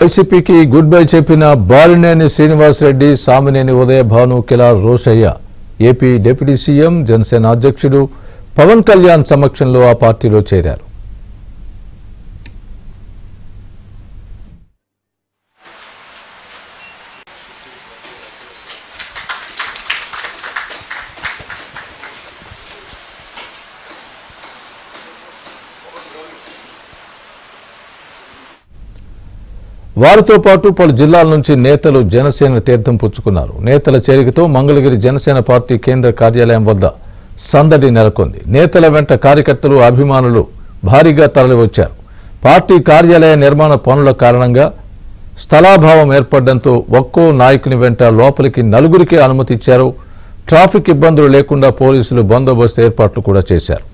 వైసీపీకి good bye చెప్పిన Balineni Srinivas Reddy, Samineni Udaya Bhanu, Kilari Rosaiah AP deputy CM Janasena అధ్యక్షుడు పవన్ కళ్యాణ్ సమక్షంలో ఆ పార్టీలో చేరారు. వారితో పాటు పలు జిల్లాల నుంచి నేతలు జనసేన తీర్థం పుచ్చుకున్నారు. నేతల చేరికతో మంగళగిరి జనసేన పార్టీ కేంద్ర కార్యాలయం వద్ద సందడి నెలకొంది. నేతల వెంట కార్యకర్తలు, అభిమానులు భారీగా తరలివచ్చారు. పార్టీ కార్యాలయ నిర్మాణ పనుల కారణంగా స్థలాభావం ఏర్పడడంతో ఒక్కో నాయకుని వెంట లోపలికి నలుగురికి అనుమతి ఇచ్చారు. ట్రాఫిక్ ఇబ్బందులు లేకుండా పోలీసులు బందోబస్తు ఏర్పాట్లు కూడా చేశారు.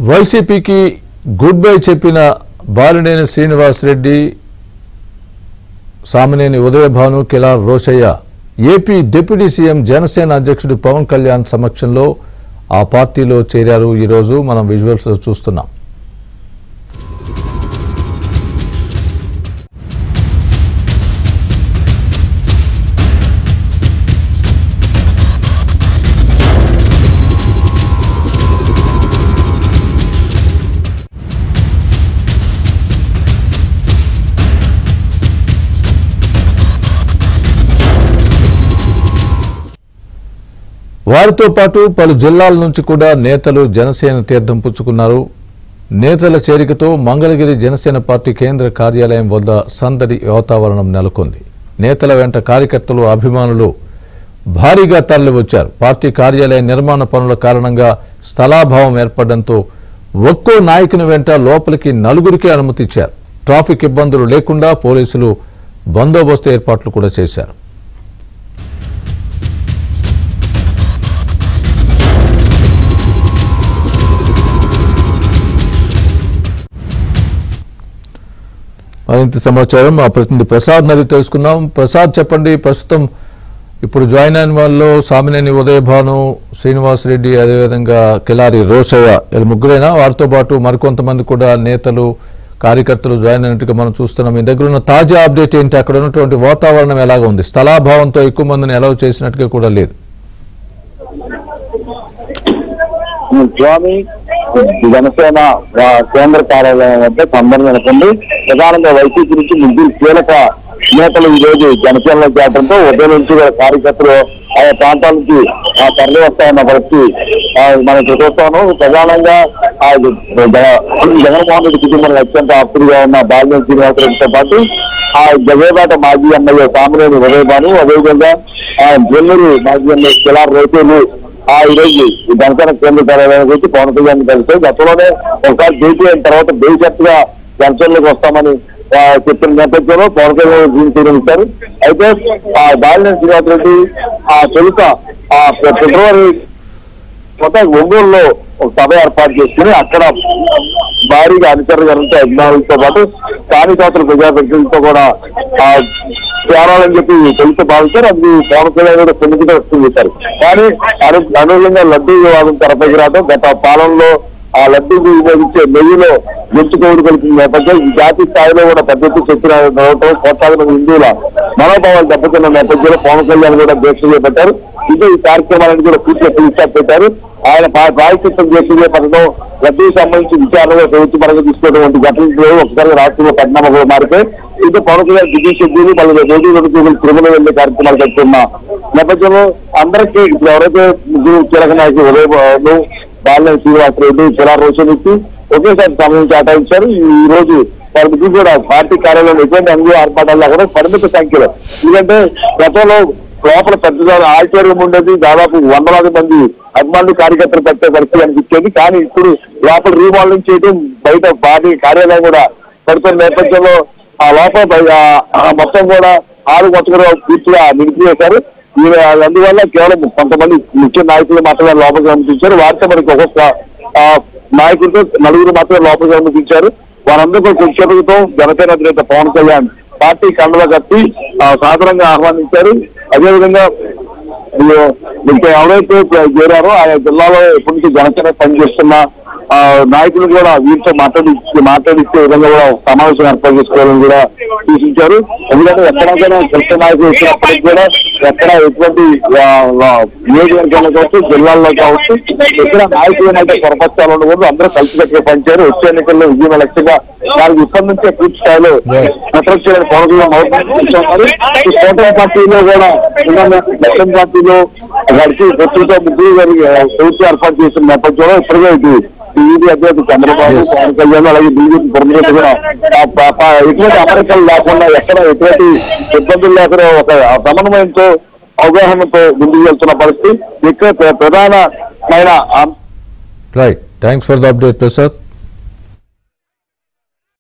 వైసీపీకి గుడ్ బై చెప్పిన Balineni Srinivas Reddy, Samineni Udaya Bhanu, Kilari Rosaiah AP deputy CM Janasena అధ్యక్షుడు పవన్ కళ్యాణ్ సమక్షంలో ఆ పార్టీలో చేరారు. ఈరోజు మనం విజువల్స్ చూస్తున్నాం. వారితో పాటు పలు జిల్లాల నుంచి కూడా నేతలు జనసేన తీర్థం పుచ్చుకున్నారు. నేతల చేరికతో మంగళగిరి జనసేన పార్టీ కేంద్ర కార్యాలయం వద్ద సందడి వాతావరణం నెలకొంది. నేతల వెంట కార్యకర్తలు, అభిమానులు భారీగా తరలివచ్చారు. పార్టీ కార్యాలయ నిర్మాణ పనుల కారణంగా స్థలాభావం ఏర్పడడంతో ఒక్కో నాయకుని వెంట లోపలికి నలుగురికి అనుమతి ఇచ్చారు. ట్రాఫిక్ ఇబ్బందులు లేకుండా పోలీసులు బందోబస్తు ఏర్పాట్లు కూడా చేశారు. మరింత సమాచారం మా ప్రతినిధి ప్రసాద్ నది తెలుసుకుందాం. ప్రసాద్, చెప్పండి, ప్రస్తుతం ఇప్పుడు జాయిన్ అయిన వాళ్ళు సామినేని ఉదయ భాను, శ్రీనివాస్ రెడ్డి, అదేవిధంగా కిలారి రోషయ్య వీళ్ళు ముగ్గురైనా? వారితో పాటు మరికొంతమంది కూడా నేతలు, కార్యకర్తలు జాయిన్ అయినట్టుగా మనం చూస్తున్నాం. మీ దగ్గర ఉన్న తాజా అప్డేట్ ఏంటి? అక్కడ ఉన్నటువంటి వాతావరణం ఎలాగ ఉంది? స్థలాభావంతో ఎక్కువ మందిని అలౌ చేసినట్టుగా కూడా లేదు. స్వామి జనసేన కేంద్ర కార్యాలయం వద్ద సందర్భం నెలకొంది. ప్రధానంగా వైసీపీ నుంచి ముగ్గురు కీలక నేతలు ఈ రోజు జనసేనలో చేరడంతో ఉదయం నుంచి కార్యకర్తలు ఆయా ప్రాంతాల నుంచి తరలి వస్తాయన్న పరిస్థితి మనం చూస్తాను. ప్రధానంగా జగన్మోహన్ రెడ్డి కుటుంబానికి అత్యంత ఆప్తుడిగా ఉన్న బాలినేని శ్రీనివాస్ రెడ్డితో పాటు జగేబాట మాజీ ఎమ్మెల్యే సామినేని ఉదయ భాను, అదేవిధంగా జల్లూరు మాజీ ఎమ్మెల్యే కిలార్ రోషయ్యలు ఈ రోజు జనసేన కేంద్ర కార్యాలయానికి వచ్చి పవన్ కళ్యాణ్ కలిసి గతంలోనే ఒకసారి భేటీ అయిన తర్వాత భవిష్యత్తుగా జనసేనలోకి వస్తామని చెప్పిన నేపథ్యంలో పవన్ కళ్యాణ్ తీర్మానించారు. అయితే బాలినేని శ్రీనివాస్ రెడ్డి తొలుత ఫిబ్రవరి ఒంగోలులో ఒక సభ ఏర్పాటు చేసుకుని అక్కడ భారీగా అనుచరులతో, అభిమానులతో పాటు స్థానికేతర ప్రజాప్రతినిధులతో కూడా చేరాలని చెప్పి తొలుత భావించారు. అది పవన్ కళ్యాణ్ కూడా కొన్నిగా వ్యక్తం చేశారు. కానీ అనుగుణంగా లడ్డూ వివాదం తెరపైకి రావడం, గత పాలనలో ఆ లడ్డూకు ఉపయోగించే నెయ్యిలో ఎంచుకోవడం కలిసిన నేపథ్యం జాతీయ స్థాయిలో కూడా పెద్ద ఎత్తున చర్చ కోట్లాది మంది హిందువుల మనోభావాలు దెబ్బతిన్న నేపథ్యంలో పవన్ కళ్యాణ్ కూడా దీక్ష చేపట్టారు. ఇది ఈ కార్యక్రమాలను కూడా పూర్తిగా ఫినిష్ పెట్టారు. ఆయన ప్రాయశ్చిత్తం చేసే పథకం రద్దీకి సంబంధించి విచారణలో ప్రభుత్వ పరంగా తీసుకున్నటువంటి ఘటనలు ఒకసారి రాష్ట్రంలో పరిణామాలు మారితే ఇది పవన్ కళ్యాణ్ బిజీ షెడ్యూల్ మళ్ళీ రోజు తిరుమల వెళ్లే కార్యక్రమాలు పెట్టుకున్న నేపథ్యంలో అందరికీ ఇప్పుడు ఎవరైతే ముగ్గురు కీలక నాయకులు ఉదయబాబు, బాలినేని శ్రీనివాసరెడ్డి, కిలా రోషన్ ఇచ్చి ఒకేసారి సమయం కేటాయించారు. ఈ రోజు వారి ముగ్గురు కూడా పార్టీ కార్యాలయంలో ఎటువంటి అంగు ఆర్పాటాల్లో కూడా పరిమిత సంఖ్యలో, ఎందుకంటే గతంలో లోపల పెద్ద ఆశ్చర్యం ఉండేది, దాదాపు వందలాది మంది అభిమానులు కార్యకర్తలు పెట్టే పరిస్థితి అనిపించేది. కానీ ఇప్పుడు లోపల రీమోడలింగ్ చేయడం, బయట పార్టీ కార్యాలయం కూడా పెడుతున్న నేపథ్యంలో ఆ లోపల మొత్తం కూడా 6 మొత్తం పూర్తిగా నిలిపివేశారు. అందువల్ల కేవలం కొంతమంది ముఖ్య నాయకులు మాత్రమే లోపలికి అనుమతించారు. వారితో మనకి ఒక్కొక్క నాయకులతో 4 మాత్రమే లోపలికి అనుమతించారు. వారందరూ కృతజ్ఞతతో జనసేన అధినేత పవన్ కళ్యాణ్ పార్టీ కండవ కట్టి సాధారణంగా ఆహ్వానించారు. అదేవిధంగా ఎవరైతే చేరారో ఆయా జిల్లాలో ఎప్పటి నుంచి జనసేన పనిచేస్తున్న నాయకులు కూడా వీరితో మాట్లాడిచ్చే విధంగా కూడా సమావేశం ఏర్పాటు చేసుకోవాలని కూడా సూచించారు. ఎందుకంటే ఎక్కడైనా కృష్ణ నాయకులు వచ్చినప్పటికీ కూడా ఎక్కడ ఎటువంటి నియోజకవర్గంలో కావచ్చు, జిల్లాల్లో కావచ్చు, ఎక్కడ నాయకులు ఏమైతే పొరపక్షాలు ఉండకూడదు, అందరూ కలిసికట్టుగా పనిచారు. వచ్చే ఎన్నికల్లో విజయం లక్ష్యంగా దానికి ఇప్పటి నుంచే పూర్తి స్థాయిలో ప్రతిపక్షాలను పౌరులు ఈ కూటమి పార్టీలో కూడా దక్షిణ పార్టీలో గడిచి ప్రస్తుతం ముగ్గురు గారికి ప్రభుత్వం ఏర్పాటు చేసిన నేపథ్యంలో ఇప్పటికే టీడీపీ అధ్యక్షుడు చంద్రబాబు, పవన్ కళ్యాణ్, అలాగే బీజేపీ ప్రముఖులు కూడా ఎటువంటి అమరికలు లేకుండా, ఎక్కడ ఎటువంటి ఇబ్బందులు లేకుండా ఒక సమన్వయంతో, అవగాహనతో ముందుకు వెళ్తున్న పరిస్థితి ఇక్కడ ప్రధానమైన. Right, thanks for the update Prasad.